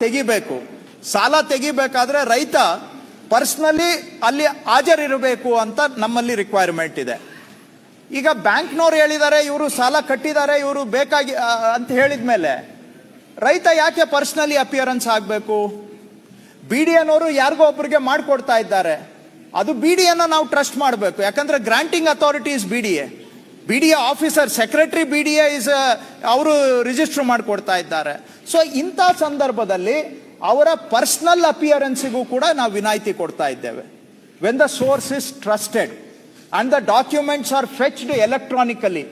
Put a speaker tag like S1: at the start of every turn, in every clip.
S1: ತೆಗಿಬೇಕು. ಸಾಲ ತೆಗಿಬೇಕಾದ್ರೆ ರೈತ ಪರ್ಸ್ನಲಿ ಅಲ್ಲಿ ಹಾಜರಿರಬೇಕು ಅಂತ ನಮ್ಮಲ್ಲಿ ರಿಕ್ವೈರ್ಮೆಂಟ್ ಇದೆ. ಈಗ ಬ್ಯಾಂಕ್ನವ್ರು ಹೇಳಿದ್ದಾರೆ ಇವರು ಸಾಲ ಕಟ್ಟಿದ್ದಾರೆ, ಇವರು ಬೇಕಾಗಿ ಅಂತ ಹೇಳಿದ ಮೇಲೆ ರೈತ ಯಾಕೆ ಪರ್ಸ್ನಲಿ ಅಪಿಯರೆನ್ಸ್ ಆಗಬೇಕು? ಬಿ ಡಿ ಎನವರು ಯಾರಿಗೋ ಒಬ್ಬರಿಗೆ ಮಾಡಿಕೊಡ್ತಾ ಇದ್ದಾರೆ, ಅದು ಬಿ ಡಿ ಎನ ನಾವು ಟ್ರಸ್ಟ್ ಮಾಡಬೇಕು. ಯಾಕಂದ್ರೆ granting authority is B D A officer, secretary B D A is, ಅವರು ರಿಜಿಸ್ಟರ್ ಮಾಡಿಕೊಡ್ತಾ ಇದ್ದಾರೆ. ಸೊ ಇಂಥ ಸಂದರ್ಭದಲ್ಲಿ ಅವರ ಪರ್ಸನಲ್ ಅಪಿಯರೆನ್ಸಿಗೂ ಕೂಡ ನಾವು ವಿನಾಯಿತಿ ಕೊಡ್ತಾ ಇದ್ದೇವೆ. When the source is trusted and the documents are fetched electronically,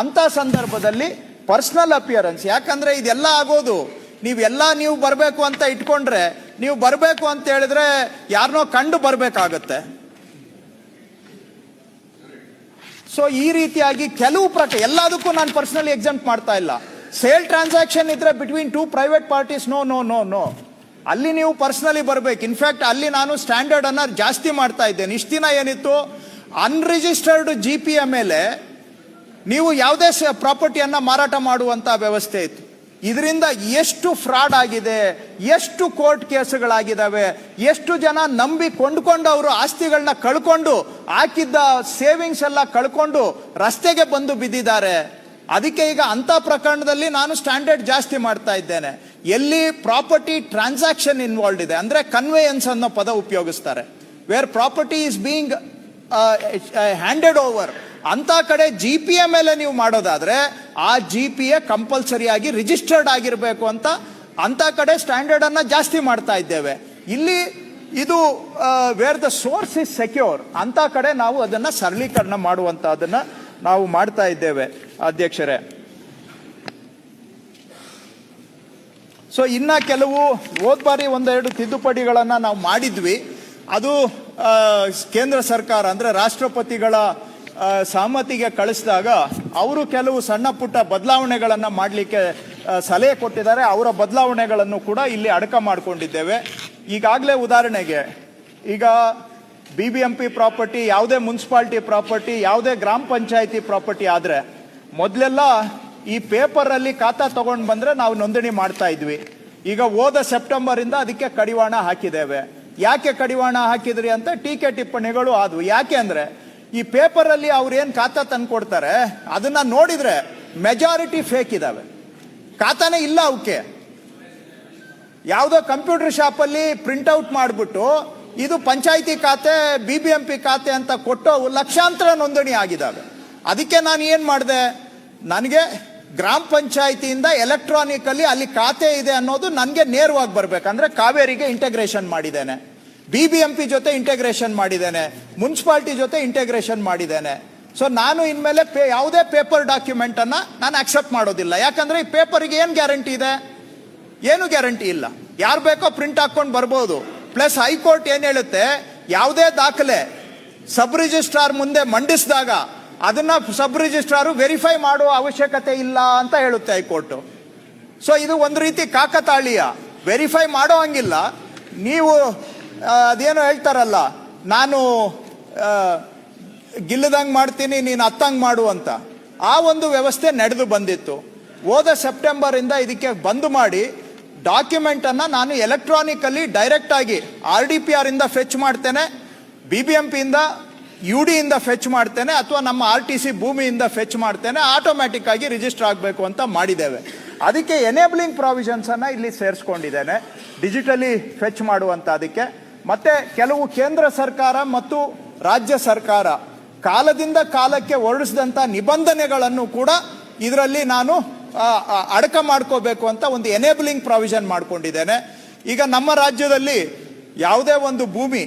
S1: ಅಂತ ಸಂದರ್ಭದಲ್ಲಿ ಪರ್ಸನಲ್ ಅಪಿಯರೆನ್ಸ್. ಯಾಕಂದ್ರೆ ಇದೆಲ್ಲ ಆಗೋದು ನೀವು ಬರಬೇಕು ಅಂತ ಇಟ್ಕೊಂಡ್ರೆ, ನೀವು ಬರಬೇಕು ಅಂತ ಹೇಳಿದ್ರೆ ಯಾರನ್ನೋ ಕಂಡು ಬರಬೇಕಾಗತ್ತೆ. ಸೊ ಈ ರೀತಿಯಾಗಿ ಕೆಲವು ಎಲ್ಲದಕ್ಕೂ ನಾನು ಪರ್ಸನಲಿ ಎಕ್ಸಾಮ್ಟ್ ಮಾಡ್ತಾ ಇಲ್ಲ. ಸೇಲ್ ಟ್ರಾನ್ಸಾಕ್ಷನ್ ಇದ್ರೆ between two private parties, no, ಅಲ್ಲಿ ನೀವು ಪರ್ಸನಲಿ ಬರಬೇಕು. ಇನ್ಫ್ಯಾಕ್ಟ್ ಅಲ್ಲಿ ನಾನು ಸ್ಟ್ಯಾಂಡರ್ಡ್ ಅನ್ನ ಜಾಸ್ತಿ ಮಾಡ್ತಾ ಇದ್ದೇನೆ. ಇಷ್ಟು ದಿನ ಏನಿತ್ತು, ಅನ್ರಿಜಿಸ್ಟರ್ಡ್ ಜಿ ಪಿ ಯ ಮೇಲೆ ನೀವು ಯಾವುದೇ ಪ್ರಾಪರ್ಟಿಯನ್ನ ಮಾರಾಟ ಮಾಡುವಂತ ವ್ಯವಸ್ಥೆ ಇತ್ತು. ಇದರಿಂದ ಎಷ್ಟು ಫ್ರಾಡ್ ಆಗಿದೆ, ಎಷ್ಟು ಕೋರ್ಟ್ ಕೇಸುಗಳಾಗಿದ್ದಾವೆ, ಎಷ್ಟು ಜನ ನಂಬಿ ಕೊಂಡ್ಕೊಂಡು ಅವರು ಆಸ್ತಿಗಳನ್ನ ಕಳ್ಕೊಂಡು ಹಾಕಿದ್ದ ಸೇವಿಂಗ್ಸ್ ಎಲ್ಲ ಕಳ್ಕೊಂಡು ರಸ್ತೆಗೆ ಬಂದು ಬಿದ್ದಿದ್ದಾರೆ. ಅದಕ್ಕೆ ಈಗ ಅಂತ ಪ್ರಕರಣದಲ್ಲಿ ನಾನು ಸ್ಟ್ಯಾಂಡರ್ಡ್ ಜಾಸ್ತಿ ಮಾಡ್ತಾ ಇದ್ದೇನೆ. ಎಲ್ಲಿ ಪ್ರಾಪರ್ಟಿ ಟ್ರಾನ್ಸಾಕ್ಷನ್ ಇನ್ವಾಲ್ವ್ ಇದೆ, ಅಂದ್ರೆ ಕನ್ವೇಯನ್ಸ್ ಅನ್ನೋ ಪದ ಉಪಯೋಗಿಸ್ತಾರೆ, where property is being handed over, ಅಂತ ಕಡೆ ಜಿ ಪಿ ಎ ಮೇಲೆ ನೀವು ಮಾಡೋದಾದ್ರೆ ಆ ಜಿ ಪಿ ಎ ಕಂಪಲ್ಸರಿಯಾಗಿ ರಿಜಿಸ್ಟರ್ಡ್ ಆಗಿರಬೇಕು ಅಂತ ಕಡೆ ಸ್ಟ್ಯಾಂಡರ್ಡ್ ಅನ್ನ ಜಾಸ್ತಿ ಮಾಡ್ತಾ ಇದ್ದೇವೆ. ಇಲ್ಲಿ ಇದು where the source is secure, ಅಂತ ಕಡೆ ನಾವು ಅದನ್ನ ಸರಳೀಕರಣ ಮಾಡುವಂತದನ್ನ ನಾವು ಮಾಡ್ತಾ ಇದ್ದೇವೆ ಅಧ್ಯಕ್ಷರೇ. ಸೊ ಇನ್ನ ಕೆಲವು ಹೋದ್ ಬಾರಿ ಒಂದೆರಡು ತಿದ್ದುಪಡಿಗಳನ್ನ ನಾವು ಮಾಡಿದ್ವಿ. ಅದು ಕೇಂದ್ರ ಸರ್ಕಾರ ಅಂದ್ರೆ ರಾಷ್ಟ್ರಪತಿಗಳ ಸಹಮತಿಗೆ ಕಳಿಸಿದಾಗ ಅವರು ಕೆಲವು ಸಣ್ಣ ಪುಟ್ಟ ಬದಲಾವಣೆಗಳನ್ನ ಮಾಡಲಿಕ್ಕೆ ಸಲಹೆ ಕೊಟ್ಟಿದ್ದಾರೆ. ಅವರ ಬದಲಾವಣೆಗಳನ್ನು ಕೂಡ ಇಲ್ಲಿ ಅಡಕ ಮಾಡಿಕೊಂಡಿದ್ದೇವೆ. ಈಗಾಗಲೇ ಉದಾಹರಣೆಗೆ, ಈಗ BBMP ಪ್ರಾಪರ್ಟಿ, ಯಾವುದೇ ಮುನ್ಸಿಪಾಲಿಟಿ ಪ್ರಾಪರ್ಟಿ, ಯಾವುದೇ ಗ್ರಾಮ ಪಂಚಾಯಿತಿ ಪ್ರಾಪರ್ಟಿ ಆದ್ರೆ ಮೊದಲೆಲ್ಲ ಈ ಪೇಪರ್ ಅಲ್ಲಿ ಖಾತಾ ತಗೊಂಡು ಬಂದ್ರೆ ನಾವು ನೋಂದಣಿ ಮಾಡ್ತಾ ಇದ್ವಿ. ಈಗ ಹೋದ ಸೆಪ್ಟೆಂಬರ್ ಇಂದ ಅದಕ್ಕೆ ಕಡಿವಾಣ ಹಾಕಿದ್ದೇವೆ. ಯಾಕೆ ಕಡಿವಾಣ ಹಾಕಿದ್ರಿ ಅಂತ ಟೀಕೆ ಟಿಪ್ಪಣಿಗಳು ಆದವು. ಯಾಕೆ ಅಂದ್ರೆ ಈ ಪೇಪರ್ ಅಲ್ಲಿ ಅವ್ರು ಏನ್ ಖಾತಾ ತಂದು ಕೊಡ್ತಾರೆ ಅದನ್ನ ನೋಡಿದ್ರೆ ಮೆಜಾರಿಟಿ ಫೇಕ್ ಇದಾವೆ, ಖಾತಾನೇ ಇಲ್ಲ ಅವಕ್ಕೆ. ಯಾವುದೋ ಕಂಪ್ಯೂಟರ್ ಶಾಪ್ ಅಲ್ಲಿ ಪ್ರಿಂಟ್ಔಟ್ ಮಾಡಿಬಿಟ್ಟು ಇದು ಪಂಚಾಯಿತಿ ಖಾತೆ, BBMP ಖಾತೆ ಅಂತ ಕೊಟ್ಟು ಲಕ್ಷಾಂತರ ನೋಂದಣಿ ಆಗಿದ್ದಾವೆ. ಅದಕ್ಕೆ ನಾನು ಏನ್ ಮಾಡಿದೆ, ನನಗೆ ಗ್ರಾಮ ಪಂಚಾಯಿತಿಯಿಂದ ಎಲೆಕ್ಟ್ರಾನಿಕಲ್ಲಿ ಅಲ್ಲಿ ಖಾತೆ ಇದೆ ಅನ್ನೋದು ನನಗೆ ನೇರವಾಗಿ ಬರ್ಬೇಕಂದ್ರೆ ಕಾವೇರಿಗೆ ಇಂಟಗ್ರೇಷನ್ ಮಾಡಿದ್ದೇನೆ, BBMP ಜೊತೆ ಇಂಟಗ್ರೇಷನ್ ಮಾಡಿದ್ದೇನೆ, ಮುನ್ಸಿಪಾಲಿಟಿ ಜೊತೆ ಇಂಟಗ್ರೇಷನ್ ಮಾಡಿದ್ದೇನೆ. ಸೊ ನಾನು ಇನ್ಮೇಲೆ ಯಾವುದೇ ಪೇಪರ್ ಡಾಕ್ಯುಮೆಂಟ್ ಅನ್ನ ನಾನು ಅಕ್ಸೆಪ್ಟ್ ಮಾಡೋದಿಲ್ಲ. ಯಾಕಂದ್ರೆ ಈ ಪೇಪರ್ಗೆ ಏನ್ ಗ್ಯಾರಂಟಿ ಇದೆ? ಏನು ಗ್ಯಾರಂಟಿ ಇಲ್ಲ. ಯಾರು ಬೇಕೋ ಪ್ರಿಂಟ್ ಹಾಕೊಂಡು ಬರ್ಬೋದು. ಪ್ಲಸ್ ಹೈಕೋರ್ಟ್ ಏನ್ ಹೇಳುತ್ತೆ, ಯಾವುದೇ ದಾಖಲೆ ಸಬ್ ರಿಜಿಸ್ಟ್ರಾರ್ ಮುಂದೆ ಮಂಡಿಸಿದಾಗ ಅದನ್ನ ಸಬ್ ರಿಜಿಸ್ಟ್ರಾರು ವೆರಿಫೈ ಮಾಡುವ ಅವಶ್ಯಕತೆ ಇಲ್ಲ ಅಂತ ಹೇಳುತ್ತೆ ಹೈಕೋರ್ಟ್. ಸೊ ಇದು ಒಂದು ರೀತಿ ಕಾಕತಾಳೀಯ, ವೆರಿಫೈ ಮಾಡೋ ಹಂಗಿಲ್ಲ. ನೀವು ಅದೇನೋ ಹೇಳ್ತಾರಲ್ಲ, ನಾನು ಗಿಲ್ಲದಂಗ್ ಮಾಡ್ತೀನಿ ನೀನು ಹತ್ತಂಗ್ ಮಾಡು ಅಂತ, ಆ ಒಂದು ವ್ಯವಸ್ಥೆ ನಡೆದು ಬಂದಿತ್ತು. ಹೋದ ಸೆಪ್ಟೆಂಬರ್ ಇಂದ ಇದಕ್ಕೆ ಬಂದ್ ಮಾಡಿ ಡಾಕ್ಯುಮೆಂಟ್ ಅನ್ನ ನಾನು ಎಲೆಕ್ಟ್ರಾನಿಕಲ್ಲಿ ಡೈರೆಕ್ಟ್ ಆಗಿ RDPR ಇಂದ ಫೆಚ್ ಮಾಡ್ತೇನೆ, BBMP ಇಂದ UD ಇಂದ ಫೆಚ್ ಮಾಡ್ತೇನೆ, ಅಥವಾ ನಮ್ಮ RTC ಭೂಮಿಯಿಂದ ಫೆಚ್ ಮಾಡ್ತೇನೆ, ಆಟೋಮ್ಯಾಟಿಕ್ ಆಗಿ ರಿಜಿಸ್ಟರ್ ಆಗಬೇಕು ಅಂತ ಮಾಡಿದ್ದೇವೆ. ಅದಕ್ಕೆ ಎನೇಬಲಿಂಗ್ ಪ್ರಾವಿಷನ್ಸ್ ಅನ್ನ ಇಲ್ಲಿ ಸೇರಿಸ್ಕೊಂಡಿದ್ದೇನೆ, ಡಿಜಿಟಲಿ ಫೆಚ್ ಮಾಡುವಂತ. ಅದಕ್ಕೆ ಮತ್ತೆ ಕೆಲವು ಕೇಂದ್ರ ಸರ್ಕಾರ ಮತ್ತು ರಾಜ್ಯ ಸರ್ಕಾರ ಕಾಲದಿಂದ ಕಾಲಕ್ಕೆ ಹೊರಡಿಸಿದಂತ ನಿಬಂಧನೆಗಳನ್ನು ಕೂಡ ಇದರಲ್ಲಿ ನಾನು ಅಡಕ ಮಾಡ್ಕೋಬೇಕು ಅಂತ ಒಂದು ಎನೇಬಲಿಂಗ್ ಪ್ರಾವಿಷನ್ ಮಾಡ್ಕೊಂಡಿದ್ದೇನೆ. ಈಗ ನಮ್ಮ ರಾಜ್ಯದಲ್ಲಿ ಯಾವುದೇ ಒಂದು ಭೂಮಿ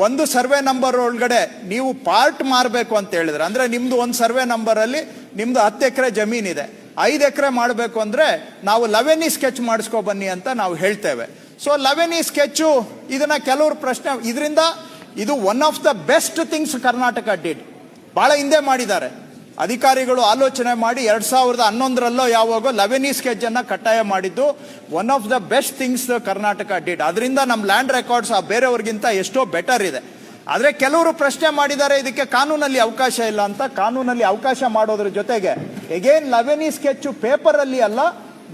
S1: ಒಂದು ಸರ್ವೆ ನಂಬರ್ ಒಳಗಡೆ ನೀವು ಪಾರ್ಟ್ ಮಾರಬೇಕು ಅಂತ ಹೇಳಿದ್ರೆ, ಅಂದ್ರೆ ನಿಮ್ದು ಒಂದು ಸರ್ವೆ ನಂಬರ್ ಅಲ್ಲಿ ನಿಮ್ದು 10 ಎಕರೆ ಜಮೀನಿದೆ, 5 ಎಕರೆ ಮಾಡಬೇಕು ಅಂದ್ರೆ ನಾವು 11E ಸ್ಕೆಚ್ ಮಾಡಿಸ್ಕೊ ಬನ್ನಿ ಅಂತ ನಾವು ಹೇಳ್ತೇವೆ. ಸೊ 11E ಸ್ಕೆಚ್ ಇದನ್ನ ಕೆಲವರು ಪ್ರಶ್ನೆ, ಇದರಿಂದ ಇದು one of the best things Karnataka did. ಬಹಳ ಹಿಂದೆ ಮಾಡಿದ್ದಾರೆ ಅಧಿಕಾರಿಗಳು ಆಲೋಚನೆ ಮಾಡಿ 2011ರಲ್ಲೋ ಯಾವಾಗೋ 11E ಸ್ಕೆಚ್ ಅನ್ನ ಕಡ್ಡಾಯ ಮಾಡಿದ್ದು one of the best things Karnataka did. ಅದರಿಂದ ನಮ್ಮ ಲ್ಯಾಂಡ್ ರೆಕಾರ್ಡ್ಸ್ ಬೇರೆಯವ್ರಿಗಿಂತ ಎಷ್ಟೋ ಬೆಟರ್ ಇದೆ. ಆದ್ರೆ ಕೆಲವರು ಪ್ರಶ್ನೆ ಮಾಡಿದ್ದಾರೆ ಇದಕ್ಕೆ ಕಾನೂನಲ್ಲಿ ಅವಕಾಶ ಇಲ್ಲ ಅಂತ. ಕಾನೂನಲ್ಲಿ ಅವಕಾಶ ಮಾಡೋದ್ರ ಜೊತೆಗೆ ಎಗೇನ್ 11E ಸ್ಕೆಚ್ ಪೇಪರ್ ಅಲ್ಲಿ ಅಲ್ಲ,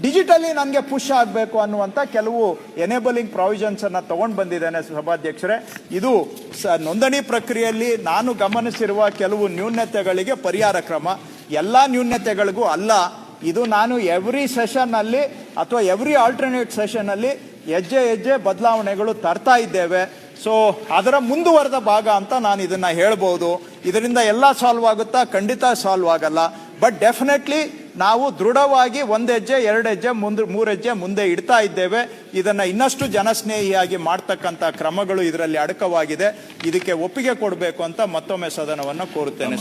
S1: ಡಿಜಿಟಲಿ ನನಗೆ ಪುಷ್ ಆಗಬೇಕು ಅನ್ನುವಂಥ ಕೆಲವು ಎನೇಬಲಿಂಗ್ ಪ್ರಾವಿಷನ್ಸ್ ಅನ್ನ ತಗೊಂಡು ಬಂದಿದ್ದೇನೆ ಸಭಾಧ್ಯಕ್ಷರೇ. ಇದು ನೋಂದಣಿ ಪ್ರಕ್ರಿಯೆಯಲ್ಲಿ ನಾನು ಗಮನಿಸಿರುವ ಕೆಲವು ನ್ಯೂನತೆಗಳಿಗೆ ಪರಿಹಾರ ಕ್ರಮ. ಎಲ್ಲ ನ್ಯೂನತೆಗಳಿಗೂ ಅಲ್ಲ, ಇದು ನಾನು ಎವ್ರಿ ಸೆಷನ್ ಅಲ್ಲಿ ಅಥವಾ ಎವ್ರಿ ಆಲ್ಟರ್ನೇಟ್ ಸೆಷನ್ ಅಲ್ಲಿ ಹೆಜ್ಜೆ ಬದಲಾವಣೆಗಳು ತರ್ತಾ ಇದ್ದೇವೆ. ಸೊ ಅದರ ಮುಂದುವರೆದ ಭಾಗ ಅಂತ ನಾನು ಇದನ್ನ ಹೇಳ್ಬೋದು. ಇದರಿಂದ ಎಲ್ಲ ಸಾಲ್ವ್ ಆಗುತ್ತಾ? ಖಂಡಿತ ಸಾಲ್ವ್ ಆಗಲ್ಲ. ಬಟ್ ಡೆಫಿನೆಟ್ಲಿ ನಾವು ದೃಢವಾಗಿ 1 ಹೆಜ್ಜೆ 2 ಹೆಜ್ಜೆ 3 ಹೆಜ್ಜೆ ಮುಂದೆ ಇಡ್ತಾ ಇದ್ದೇವೆ. ಇದನ್ನ ಇನ್ನಷ್ಟು ಜನಸ್ನೇಹಿಯಾಗಿ ಮಾಡ್ತಕ್ಕಂಥ ಕ್ರಮಗಳು ಇದರಲ್ಲಿ ಅಡಕವಾಗಿದೆ. ಇದಕ್ಕೆ ಒಪ್ಪಿಗೆ ಕೊಡಬೇಕು ಅಂತ ಮತ್ತೊಮ್ಮೆ ಸದನವನ್ನು ಕೋರುತ್ತೇನೆ.